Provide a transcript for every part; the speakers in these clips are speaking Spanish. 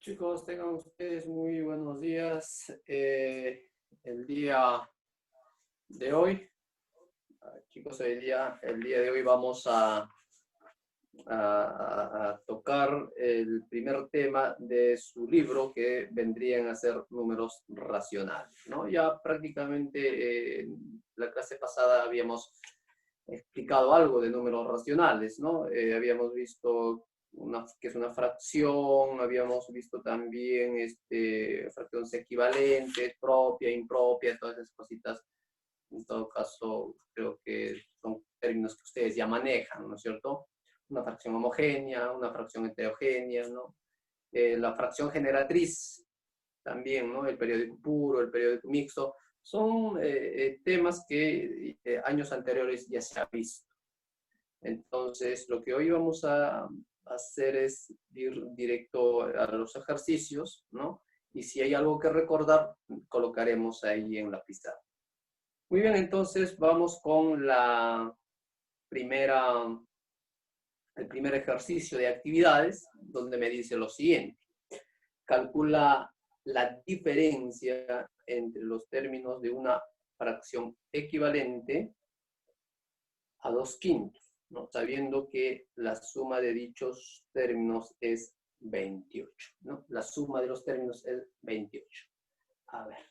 Chicos, tengan ustedes muy buenos días. El día de hoy, chicos, el día de hoy vamos a tocar el primer tema de su libro, que vendrían a ser números racionales, ¿no? Ya prácticamente en la clase pasada habíamos explicado algo de números racionales, ¿no? Habíamos visto que es una fracción, habíamos visto también fracciones equivalentes, propia, impropia, todas esas cositas. En todo caso, creo que son términos que ustedes ya manejan, ¿no es cierto? Una fracción homogénea, una fracción heterogénea, ¿no? La fracción generatriz también, ¿no? El periódico puro, el periódico mixto, son temas que años anteriores ya se ha visto. Entonces, lo que hoy vamos a hacer es ir directo a los ejercicios, ¿no? Y si hay algo que recordar, colocaremos ahí en la pizarra. Muy bien, entonces vamos con el primer ejercicio de actividades, donde me dice lo siguiente. Calcula la diferencia entre los términos de una fracción equivalente a 2/5, ¿no? Sabiendo que la suma de dichos términos es 28, ¿no? La suma de los términos es 28. A ver.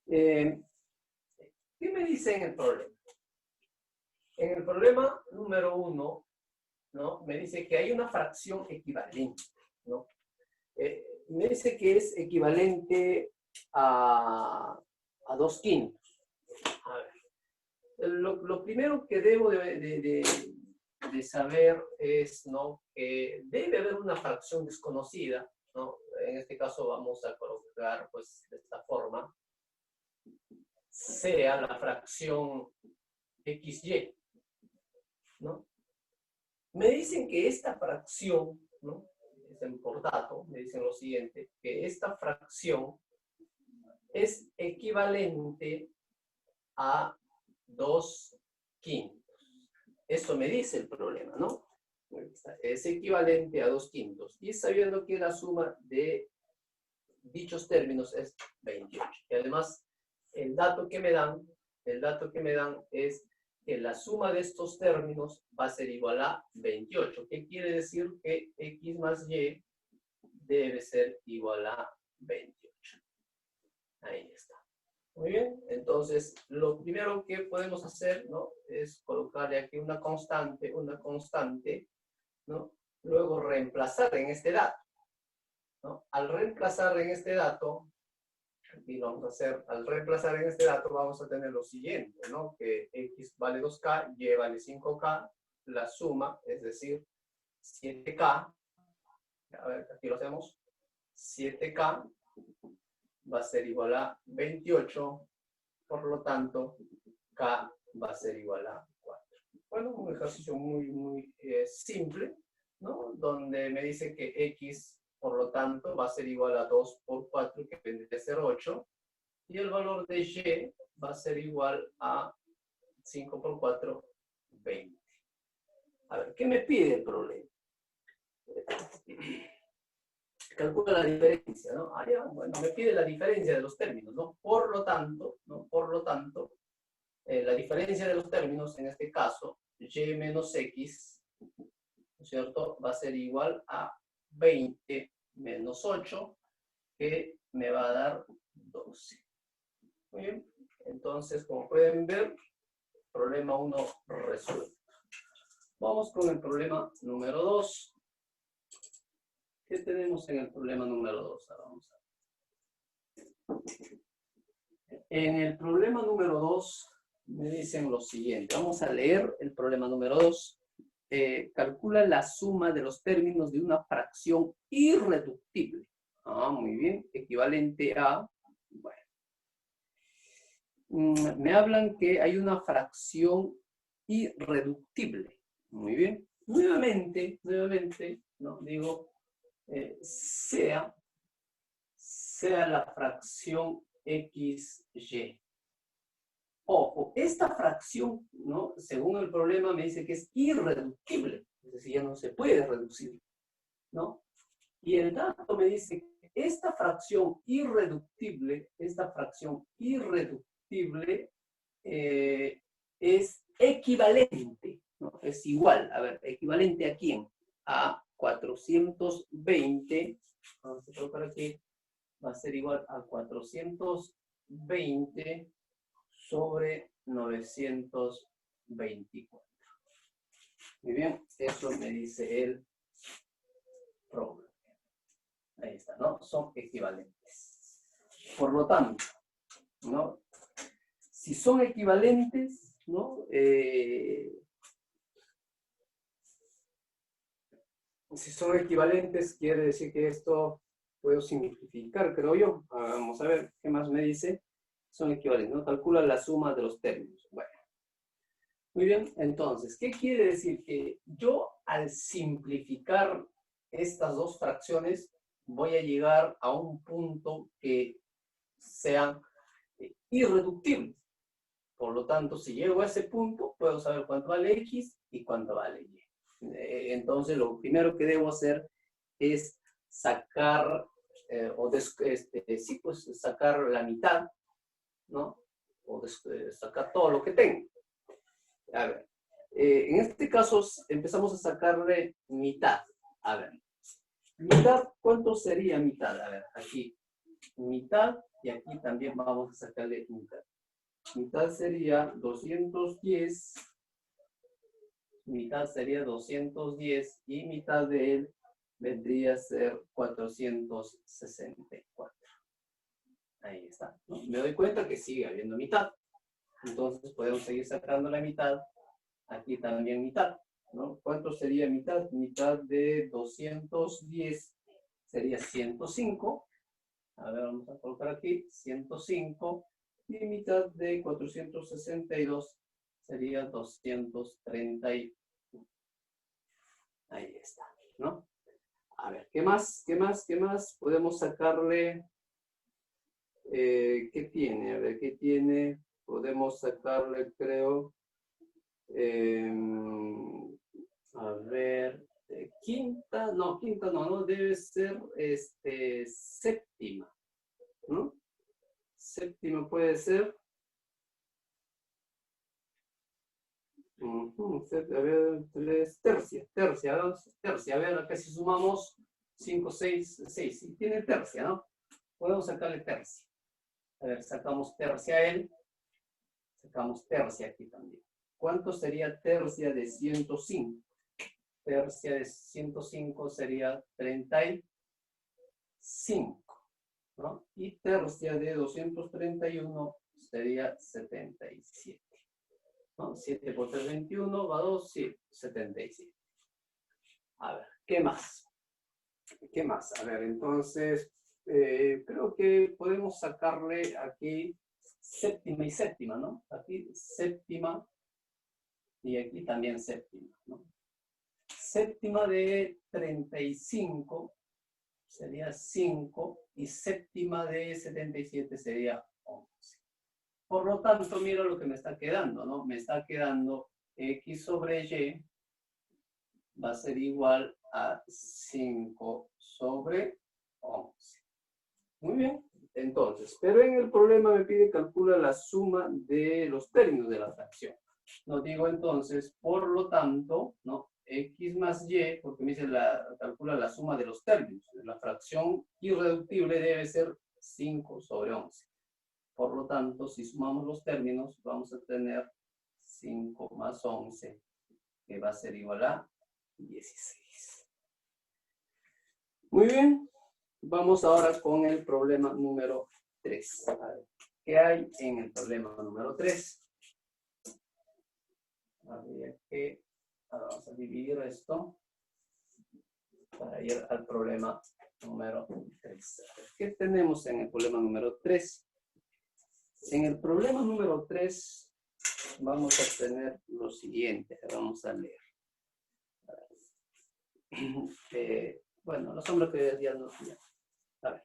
¿Qué me dice en el problema? En el problema número 1, ¿no? Me dice que hay una fracción equivalente, ¿no? Me dice que es equivalente a 2/5. A ver. Lo primero que debo de saber es, ¿no?, que debe haber una fracción desconocida, ¿no? En este caso vamos a colocar, pues, de esta forma, sea la fracción XY, ¿no? Me dicen que esta fracción, ¿no?, por dato, me dicen lo siguiente, que esta fracción es equivalente a 2/5. Eso me dice el problema, ¿no? Es equivalente a 2/5. Y sabiendo que la suma de dichos términos es 28. Y además, el dato que me dan es que la suma de estos términos va a ser igual a 28. ¿Qué quiere decir? Que X más Y debe ser igual a 28. Ahí está. Muy bien, entonces lo primero que podemos hacer, ¿no?, es colocarle aquí una constante, ¿no? Luego reemplazar en este dato, ¿no? Al reemplazar en este dato, aquí lo vamos a hacer, al reemplazar en este dato vamos a tener lo siguiente, ¿no? Que X vale 2K, Y vale 5K, la suma, es decir, 7K, a ver, aquí lo hacemos, 7K va a ser igual a 28, por lo tanto, K va a ser igual a 4. Bueno, un ejercicio muy simple, ¿no? Donde me dice que X, por lo tanto, va a ser igual a 2 por 4, que vendría a ser 8, y el valor de Y va a ser igual a 5 por 4, 20. A ver, ¿qué me pide el problema? Calcula la diferencia, ¿no? Bueno, me pide la diferencia de los términos, ¿no? Por lo tanto, la diferencia de los términos, en este caso, Y menos X, ¿no es cierto?, va a ser igual a 20 menos 8, que me va a dar 12. Muy bien, entonces, como pueden ver, problema 1 resuelto. Vamos con el problema número 2. ¿Qué tenemos en el problema número 2? Vamos a ver. En el problema número 2 me dicen lo siguiente. Vamos a leer el problema número 2. Calcula la suma de los términos de una fracción irreductible. Muy bien. Equivalente a... Bueno. Me hablan que hay una fracción irreductible. Muy bien. Nuevamente, ¿no? Digo, sea la fracción XY. Ojo, esta fracción, ¿no?, según el problema me dice que es irreductible, es decir, ya no se puede reducir, ¿no? Y el dato me dice que esta fracción irreductible es equivalente, ¿no? Es igual, a ver, ¿equivalente a quién? A 420, vamos a colocar aquí, va a ser igual a 420 sobre 924. Muy bien, eso me dice el problema. Ahí está, ¿no? Son equivalentes. Por lo tanto, ¿no? Si son equivalentes, ¿no? Si son equivalentes, quiere decir que esto puedo simplificar, creo yo. Vamos a ver qué más me dice. Son equivalentes, ¿no? Calcula la suma de los términos. Bueno. Muy bien, entonces, ¿qué quiere decir? Que yo al simplificar estas dos fracciones voy a llegar a un punto que sean irreductibles. Por lo tanto, si llego a ese punto, puedo saber cuánto vale X y cuánto vale Y. Entonces, lo primero que debo hacer es sacar, sí, pues sacar la mitad, ¿no? O sacar todo lo que tengo. A ver, en este caso empezamos a sacarle mitad. A ver, mitad, ¿cuánto sería mitad? A ver, aquí, mitad, y aquí también vamos a sacarle mitad. Mitad sería 210, mitad sería 210, y mitad de él vendría a ser 464. Ahí está, ¿no? Me doy cuenta que sigue habiendo mitad. Entonces podemos seguir sacando la mitad. Aquí también mitad, ¿no? ¿Cuánto sería mitad? Mitad de 210 sería 105. A ver, vamos a colocar aquí 105. Y mitad de 462 sería 231. Ahí está, ¿no? A ver, ¿qué más? ¿Qué más? ¿Qué más? Podemos sacarle... ¿qué tiene? A ver, ¿qué tiene? Podemos sacarle, creo... a ver, quinta no, debe ser séptima, ¿no? Séptima puede ser. A ver, tercia, a ver, acá si sumamos 5, 6, sí, tiene tercia, ¿no? Podemos sacarle tercia. A ver, sacamos tercia a él, sacamos tercia aquí también. ¿Cuánto sería tercia de 105? Tercia de 105 sería 35, ¿no? Y tercia de 231 sería 77. ¿No? 7 por 3, 21, va 2, sí, 77. A ver, ¿qué más? ¿Qué más? A ver, entonces, creo que podemos sacarle aquí séptima y séptima, ¿no? Aquí séptima y aquí también séptima, ¿no? Séptima de 35 sería 5 y séptima de 77 sería 11. Por lo tanto, mira lo que me está quedando, ¿no? Me está quedando X sobre Y va a ser igual a 5 sobre 11. Muy bien. Entonces, pero en el problema me pide calcula la suma de los términos de la fracción. Nos digo entonces, por lo tanto, ¿no? X más Y, porque me dice calcula la suma de los términos. La fracción irreductible debe ser 5 sobre 11. Por lo tanto, si sumamos los términos, vamos a tener 5 más 11, que va a ser igual a 16. Muy bien. Vamos ahora con el problema número 3. A ver, ¿qué hay en el problema número 3? Habría que, vamos a dividir esto para ir al problema número 3. ¿Qué tenemos en el problema número 3? En el problema número 3 vamos a tener lo siguiente. Vamos a leer. Bueno, los hombres que ya no... A ver.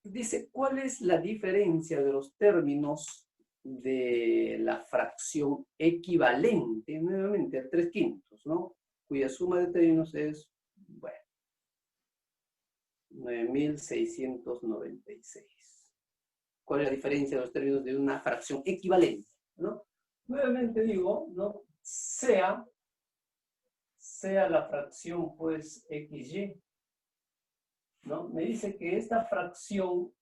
Dice, ¿cuál es la diferencia de los términos de la fracción equivalente, nuevamente, a 3/5, ¿no? Cuya suma de términos es, bueno, 9.696. ¿Cuál es la diferencia de los términos de una fracción equivalente? ¿No? Nuevamente digo, ¿no? Sea la fracción, pues, XY, ¿no? Me dice que esta fracción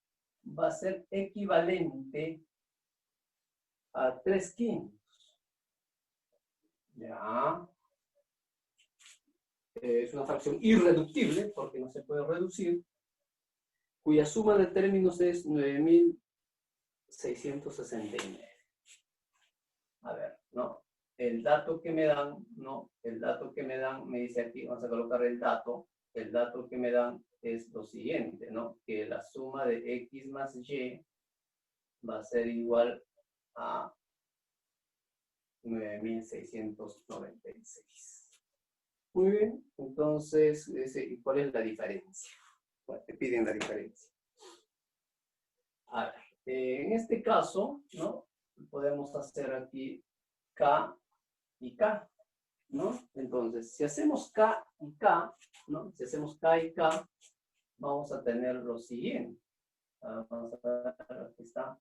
va a ser equivalente a 3/5. Ya. Es una fracción irreductible, porque no se puede reducir, cuya suma de términos es 9.669. A ver, ¿no? El dato que me dan, ¿no? El dato que me dan, me dice aquí, vamos a colocar el dato que me dan es lo siguiente, ¿no? Que la suma de X más Y va a ser igual a 9.696. Muy bien, entonces, ¿y cuál es la diferencia? Bueno, te piden la diferencia. A ver, en este caso, ¿no? Podemos hacer aquí K y K, ¿no? Entonces, si hacemos K y K, ¿no? Si hacemos K y K, vamos a tener lo siguiente. Vamos a ver, aquí está,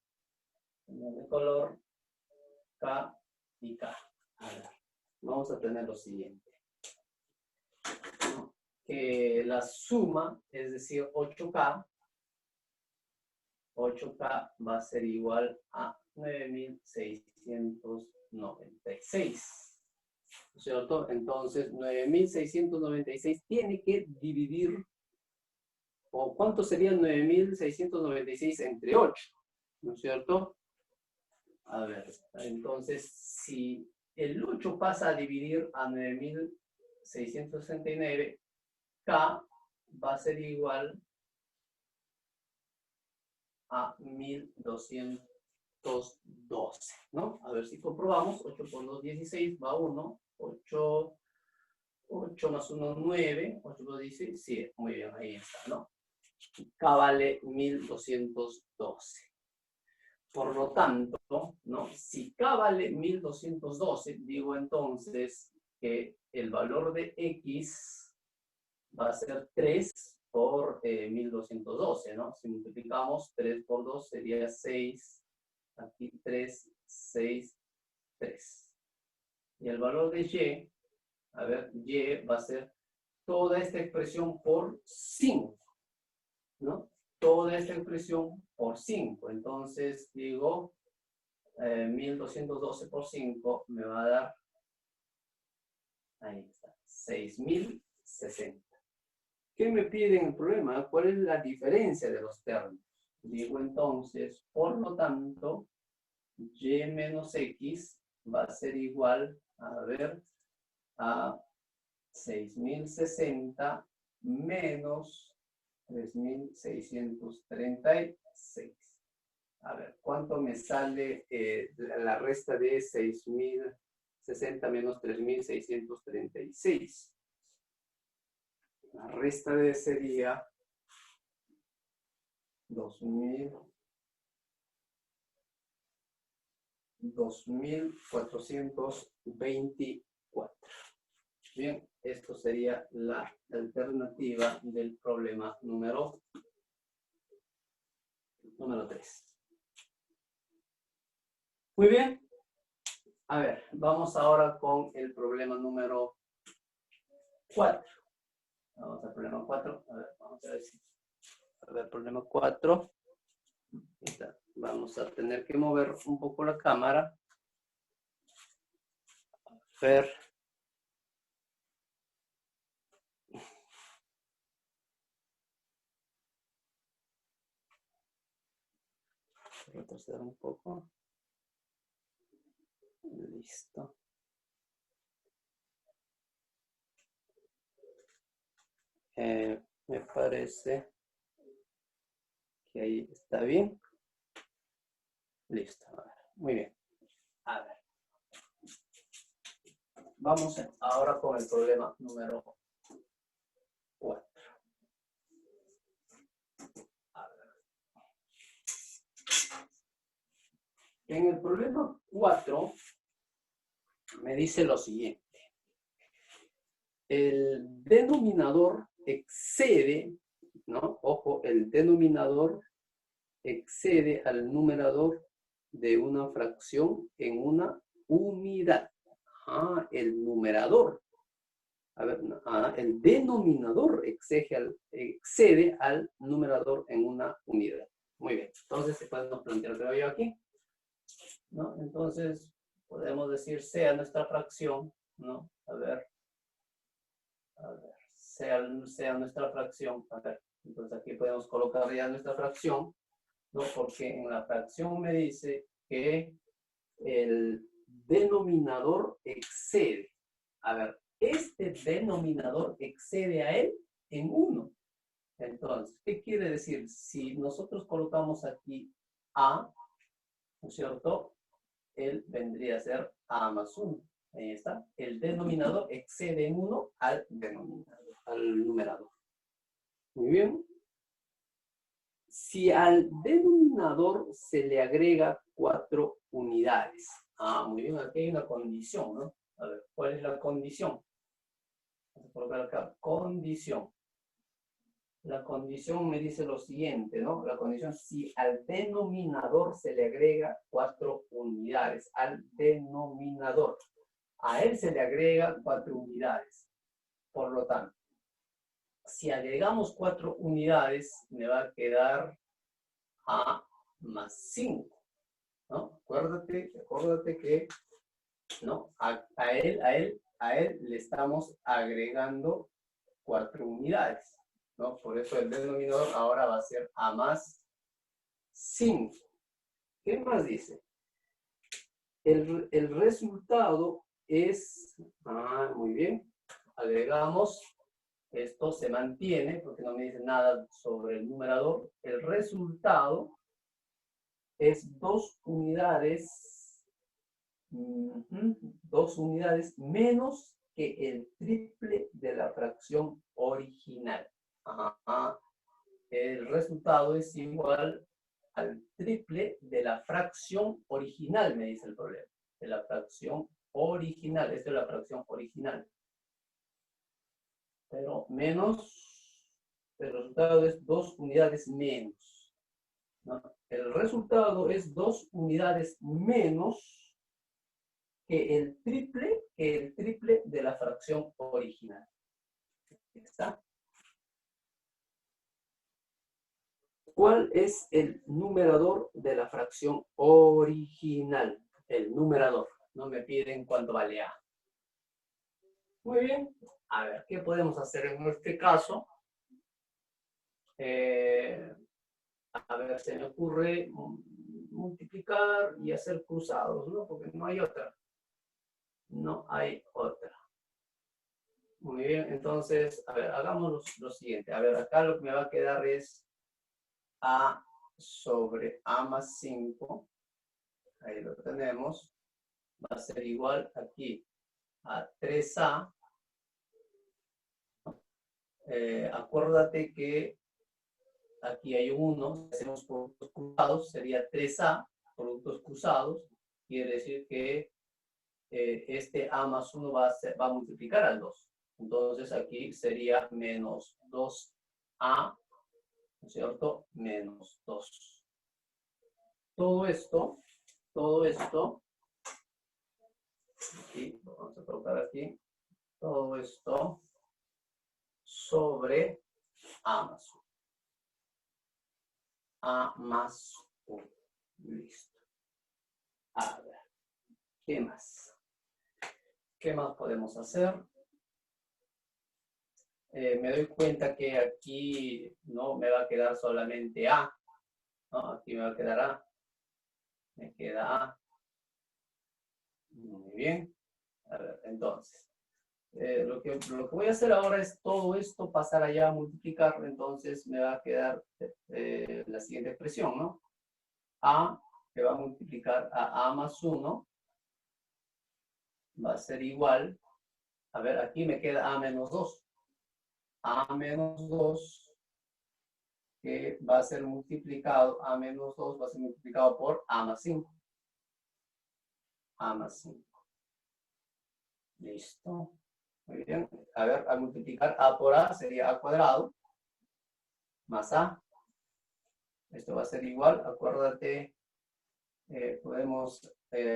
de color K y K. A ver, vamos a tener lo siguiente. ¿No? Que la suma, es decir, 8K va a ser igual a 9.696. ¿No es cierto? Entonces, 9.696 tiene que dividir, o ¿cuánto sería 9.696 entre 8? ¿No es cierto? A ver, entonces, si el 8 pasa a dividir a 9.669, K va a ser igual a 1.212, ¿no? A ver si comprobamos. 8 por 2, 16, va 1. 8 más 1, 9. 8 por 16, sí, muy bien, ahí está, ¿no? K vale 1.212. Por lo tanto, ¿no? Si K vale 1.212, digo entonces que el valor de X va a ser 3 por 1.212, ¿no? Si multiplicamos 3 por 2 sería 6, aquí 3, 6, 3. Y el valor de Y, a ver, Y va a ser toda esta expresión por 5, ¿no? Toda esta expresión por 5. Entonces digo, 1.212 por 5 me va a dar, ahí está, 6.060. ¿Qué me pide en el problema? ¿Cuál es la diferencia de los términos? Digo entonces, por lo tanto, Y menos X va a ser igual, a ver, a 6.060 menos 3.636. A ver, ¿cuánto me sale la resta de 6.060 menos 3.636? La resta de sería 2.424. Bien, esto sería la alternativa del problema número 3. Muy bien. A ver, vamos ahora con el problema número 4. Vamos al problema 4. A ver, vamos a ver si. A ver, problema 4. Vamos a tener que mover un poco la cámara. A ver. Retroceder un poco. Listo. Me parece que ahí está bien. Listo. A ver, muy bien. A ver. Vamos ahora con el problema número 4. A ver. En el problema 4 me dice lo siguiente. El denominador excede ¿no? Ojo, el denominador excede al numerador de una fracción en una unidad. El numerador. A ver, el denominador excede al numerador en una unidad. Muy bien. Entonces, se podemos plantear, creo yo, aquí, ¿no? Entonces, podemos decir sea nuestra fracción, ¿no? A ver, sea nuestra fracción. A ver, entonces aquí podemos colocar ya nuestra fracción, ¿no? Porque en la fracción me dice que el denominador excede. A ver, este denominador excede a él en 1. Entonces, ¿qué quiere decir? Si nosotros colocamos aquí A, ¿no es cierto? Él vendría a ser A más 1. Ahí está. El denominador excede en 1 al denominador, al numerador. Muy bien. Si al denominador se le agrega 4 unidades. Muy bien, aquí hay una condición, ¿no? A ver, ¿cuál es la condición? Vamos a colocar acá, condición. La condición me dice lo siguiente, ¿no? La condición, si al denominador se le agrega 4 unidades, al denominador. A él se le agrega 4 unidades. Por lo tanto, si agregamos 4 unidades, me va a quedar A más 5, ¿no? Acuérdate que, ¿no? A él le estamos agregando 4 unidades, ¿no? Por eso el denominador ahora va a ser A más 5. ¿Qué más dice? El resultado es, muy bien, agregamos, esto se mantiene porque no me dice nada sobre el numerador. El resultado es 2 unidades, 2 unidades menos que el triple de la fracción original. El resultado es igual al triple de la fracción original, me dice el problema. De la fracción original, esto es la fracción original. Pero menos, el resultado es 2 unidades menos, ¿no? El resultado es 2 unidades menos que el triple de la fracción original. ¿Está? ¿Cuál es el numerador de la fracción original? El numerador. No me piden cuánto vale A. Muy bien. A ver, ¿qué podemos hacer en este caso? A ver, se me ocurre multiplicar y hacer cruzados, ¿no? Porque no hay otra. No hay otra. Muy bien, entonces, a ver, hagamos lo siguiente. A ver, acá lo que me va a quedar es A sobre A más 5. Ahí lo tenemos. Va a ser igual aquí a 3A. Acuérdate que aquí hay un 1. Si hacemos productos cruzados, sería 3A. Productos cruzados. Quiere decir que este A más 1 va a multiplicar al 2. Entonces aquí sería menos 2A, ¿no es cierto? Menos 2. Todo esto, aquí, vamos a colocar aquí, todo esto sobre A más 1. A más 1. Listo. A ver, ¿qué más? ¿Qué más podemos hacer? Me doy cuenta que aquí no me va a quedar solamente A. No, aquí me va a quedar A. Me queda A. Muy bien. A ver, entonces, lo que voy a hacer ahora es todo esto pasar allá a multiplicar. Entonces me va a quedar la siguiente expresión, ¿no? A que va a multiplicar a más 1 va a ser igual. A ver, aquí me queda A menos 2. A menos 2 que va a ser multiplicado, A menos 2 va a ser multiplicado por A más 5. A más 5. Listo. Muy bien. A ver, al multiplicar A por A sería A cuadrado. más A. Esto va a ser igual, acuérdate, podemos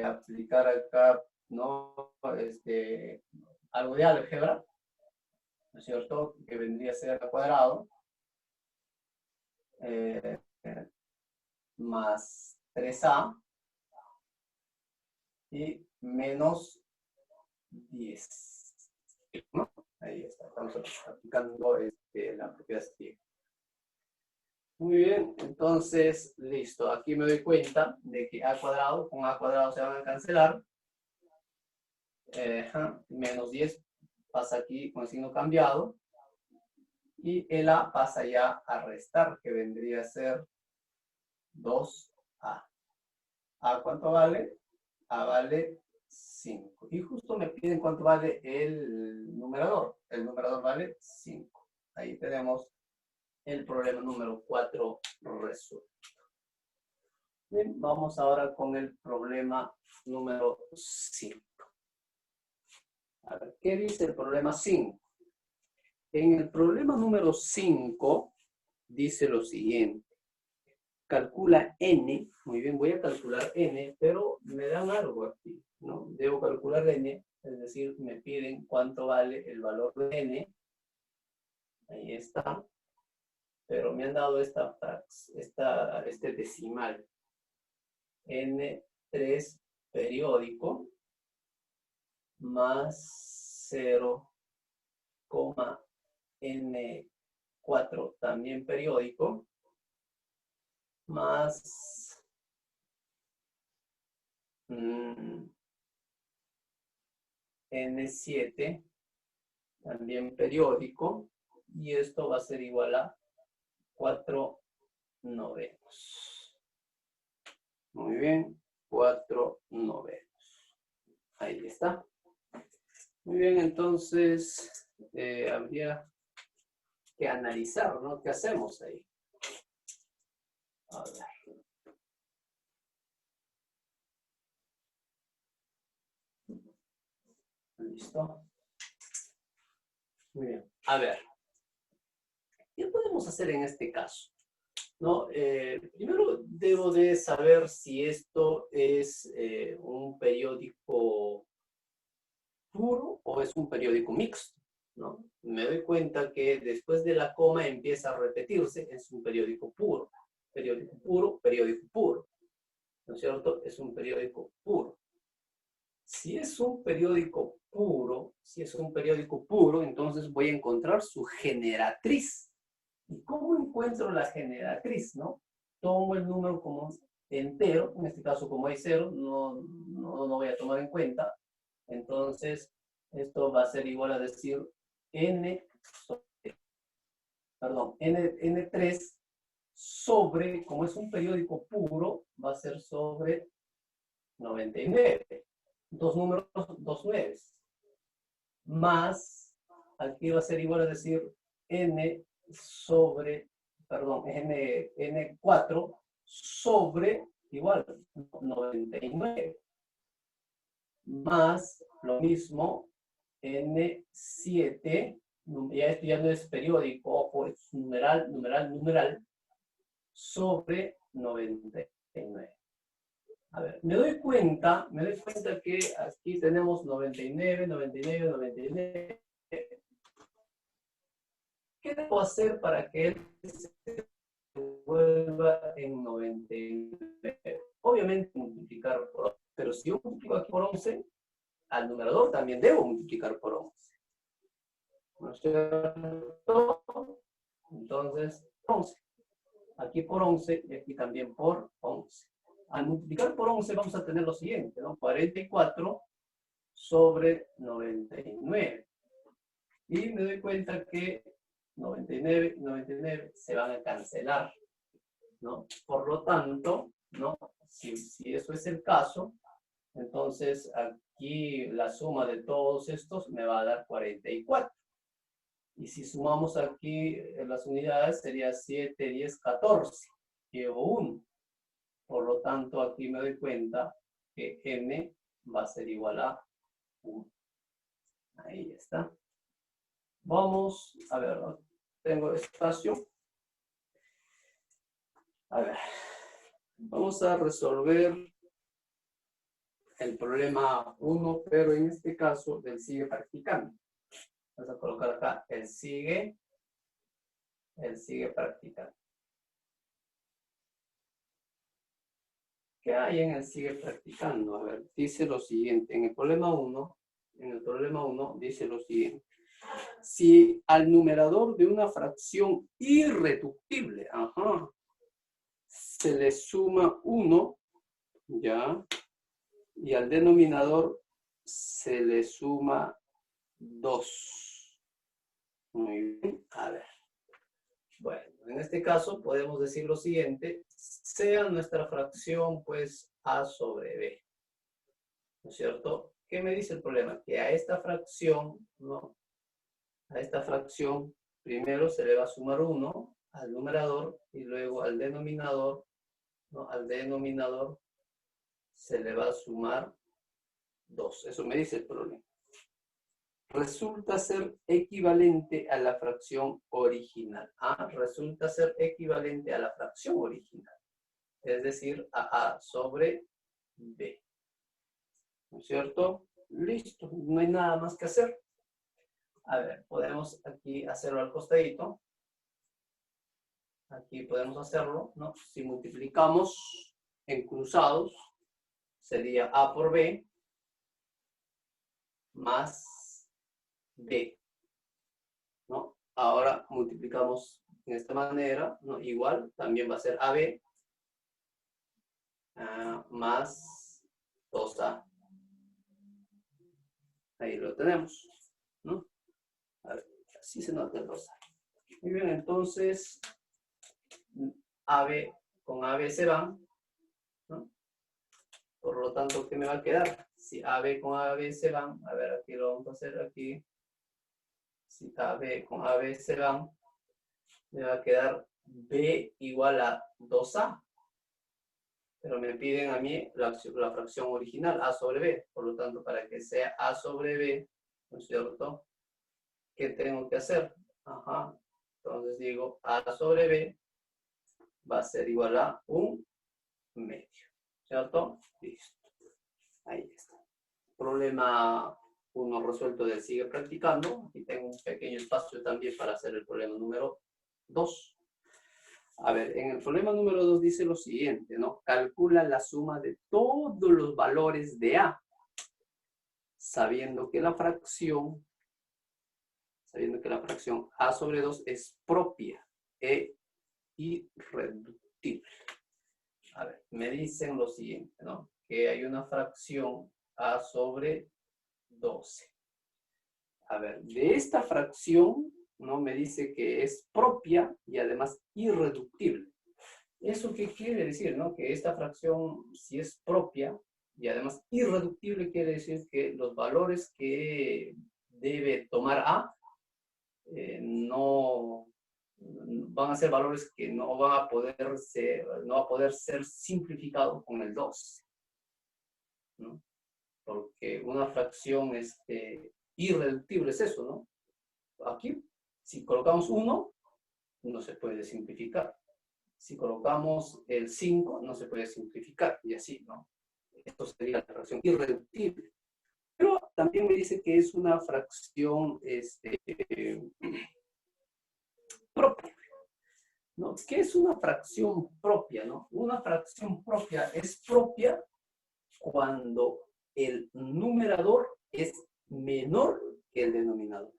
aplicar acá, ¿no? Algo de álgebra, ¿no es cierto? Que vendría a ser al cuadrado, más 3A y menos 10. ¿No? Ahí está, estamos aplicando la propiedad ciega. Muy bien, entonces, listo. Aquí me doy cuenta de que A cuadrado con A cuadrado se van a cancelar. Menos 10 pasa aquí con el signo cambiado. Y el A pasa ya a restar, que vendría a ser 2A. ¿A cuánto vale? A vale 5. Y justo me piden cuánto vale el numerador. El numerador vale 5. Ahí tenemos el problema número 4 resuelto. Bien, vamos ahora con el problema número 5. A ver, ¿qué dice el problema 5? En el problema número 5 dice lo siguiente. Calcula n, muy bien, voy a calcular n, pero me dan algo aquí, ¿no? Debo calcular n, es decir, me piden cuánto vale el valor de n. Ahí está. Pero me han dado este decimal. N3 periódico más 0,N4 también periódico más N7 también periódico, y esto va a ser igual a 4/9. Muy bien, 4/9. Ahí está. Muy bien, entonces habría que analizar, ¿no? ¿Qué hacemos ahí? A ver. ¿Listo? Muy bien. A ver. ¿Qué podemos hacer en este caso? ¿No? Primero debo de saber si esto es un periódico puro o es un periódico mixto, ¿no? Me doy cuenta que después de la coma empieza a repetirse, es un periódico puro. Periódico puro, periódico puro. ¿No es cierto? Es un periódico puro. Si es un periódico puro, entonces voy a encontrar su generatriz. ¿Y cómo encuentro la generatriz, no? Tomo el número como entero, en este caso como hay 0, no voy a tomar en cuenta. Entonces, esto va a ser igual a decir N3 sobre, como es un periódico puro, va a ser sobre 99. Dos números, dos nueves. Más, aquí va a ser igual a decir N4 sobre igual 99. Más lo mismo N7, ya esto ya no es periódico, ojo, es numeral, sobre 99. A ver, me doy cuenta que aquí tenemos 99. ¿Qué debo hacer para que él se vuelva en 99? Obviamente multiplicar por 11, pero si yo multiplico aquí por 11, al numerador también debo multiplicar por 11. ¿No es cierto? Entonces, 11. Aquí por 11 y aquí también por 11. Al multiplicar por 11 vamos a tener lo siguiente, ¿no? 44 sobre 99. Y me doy cuenta que 99 y 99 se van a cancelar, ¿no? Por lo tanto, ¿no? Si eso es el caso, entonces aquí la suma de todos estos me va a dar 44. Y si sumamos aquí las unidades, sería 7, 10, 14. Llevo 1. Por lo tanto, aquí me doy cuenta que m va a ser igual a 1. Ahí está. Vamos, a ver, tengo espacio. A ver, vamos a resolver el problema 1, pero en este caso, él sigue practicando. Vamos a colocar acá, él sigue practicando. ¿Qué hay en el sigue practicando? A ver, dice lo siguiente, en el problema 1 dice lo siguiente. Si al numerador de una fracción irreductible, se le suma 1, ya, y al denominador se le suma 2. Muy bien, a ver. Bueno, en este caso podemos decir lo siguiente, sea nuestra fracción pues a sobre b, ¿no es cierto? ¿Qué me dice el problema? Que a esta fracción, ¿no? A esta fracción primero se le va a sumar 1 al numerador y luego al denominador, ¿no? Al denominador se le va a sumar 2. Eso me dice el problema. Resulta ser equivalente a la fracción original. Resulta ser equivalente a la fracción original. Es decir, a A sobre B. ¿No es cierto? Listo. No hay nada más que hacer. A ver, podemos aquí hacerlo al costadito. Aquí podemos hacerlo, ¿no? Si multiplicamos en cruzados, sería A por B más B, ¿no? Ahora multiplicamos en esta manera, ¿no? Igual, también va a ser AB más 2A. Ahí lo tenemos, ¿no? A ver, así se nota el 2A. Muy bien, entonces, AB con AB se van, ¿no? Por lo tanto, ¿qué me va a quedar? Si AB con AB se van, a ver, aquí lo vamos a hacer aquí. Si AB con AB se van, me va a quedar B igual a 2A. Pero me piden a mí la fracción original, A sobre B. Por lo tanto, para que sea A sobre B, ¿no es cierto? ¿Qué tengo que hacer? Entonces digo, A sobre B va a ser igual a 1 medio. ¿Cierto? Listo. Ahí está. Problema 1 resuelto del sigue practicando. Aquí tengo un pequeño espacio también para hacer el problema número 2. A ver, en el problema número 2 dice lo siguiente, ¿no? Calcula la suma de todos los valores de A, sabiendo que la fracción A sobre 2 es propia e irreductible. A ver, me dicen lo siguiente, ¿no? Que hay una fracción A sobre 12. A ver, de esta fracción, ¿no? Me dice que es propia y además irreductible. ¿Eso qué quiere decir, no? Que esta fracción, si es propia y además irreductible, quiere decir que los valores que debe tomar A no van a ser valores que no van a poder ser simplificados con el 2, ¿no? Porque una fracción irreductible es eso, ¿no? Aquí, si colocamos 1, no se puede simplificar. Si colocamos el 5, no se puede simplificar, y así, ¿no? Esto sería la fracción irreductible. Pero también me dice que es una fracción propia, ¿no? ¿Qué es una fracción propia, no? Una fracción propia es propia cuando el numerador es menor que el denominador.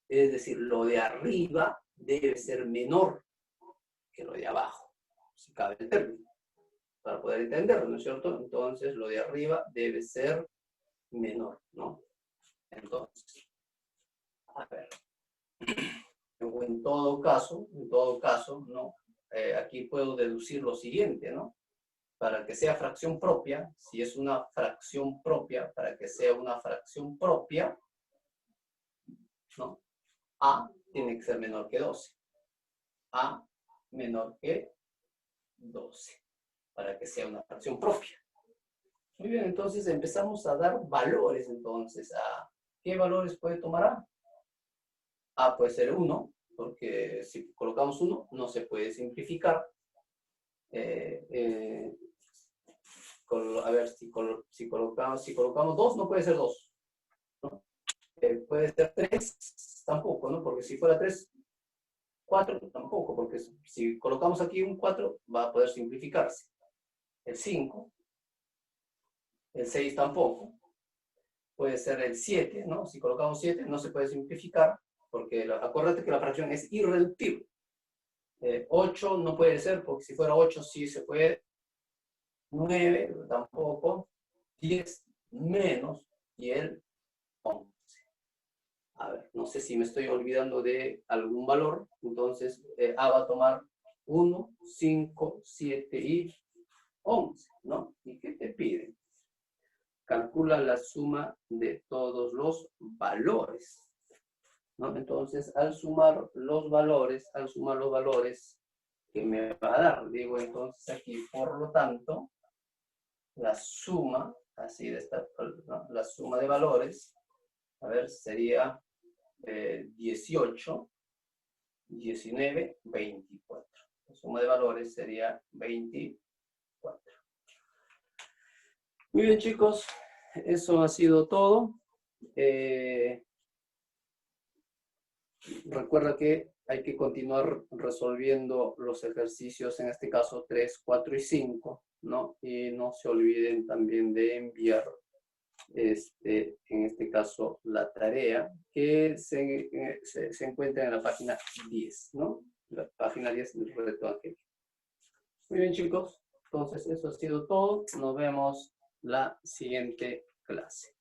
Es decir, lo de arriba debe ser menor que lo de abajo, si cabe el término, para poder entenderlo, ¿no es cierto? Entonces, lo de arriba debe ser menor, ¿no? Entonces, a ver, en todo caso, ¿no? Aquí puedo deducir lo siguiente, ¿no? Para que sea fracción propia, si es una fracción propia, para que sea una fracción propia, ¿no? A tiene que ser menor que 12. A menor que 12, para que sea una fracción propia. Muy bien, entonces empezamos a dar valores, entonces, ¿qué valores puede tomar A? A puede ser 1, porque si colocamos 1, no se puede simplificar. A ver, si colocamos 2, no puede ser 2. ¿No? Puede ser 3, tampoco, ¿no? Porque si fuera 3, 4 tampoco, porque si colocamos aquí un 4, va a poder simplificarse. El 5, el 6 tampoco. Puede ser el 7, ¿no? Si colocamos 7, no se puede simplificar, porque acuérdate que la fracción es irreductible. 8 no puede ser, porque si fuera 8 sí se puede. 9 tampoco. 10 menos. Y el 11. A ver, no sé si me estoy olvidando de algún valor. Entonces, A va a tomar 1, 5, 7 y 11, ¿no? ¿Y qué te piden? Calcula la suma de todos los valores, ¿no? Entonces, al sumar los valores que me va a dar, digo entonces aquí, por lo tanto, la suma, así de esta, ¿no? La suma de valores, a ver, sería 18, 19, 24. La suma de valores sería 24. Muy bien, chicos, eso ha sido todo. Recuerda que hay que continuar resolviendo los ejercicios, en este caso 3, 4 y 5, ¿no? Y no se olviden también de enviar, en este caso, la tarea que se encuentra en la página 10, ¿no? La página 10 del reto angélico. Muy bien, chicos. Entonces, eso ha sido todo. Nos vemos la siguiente clase.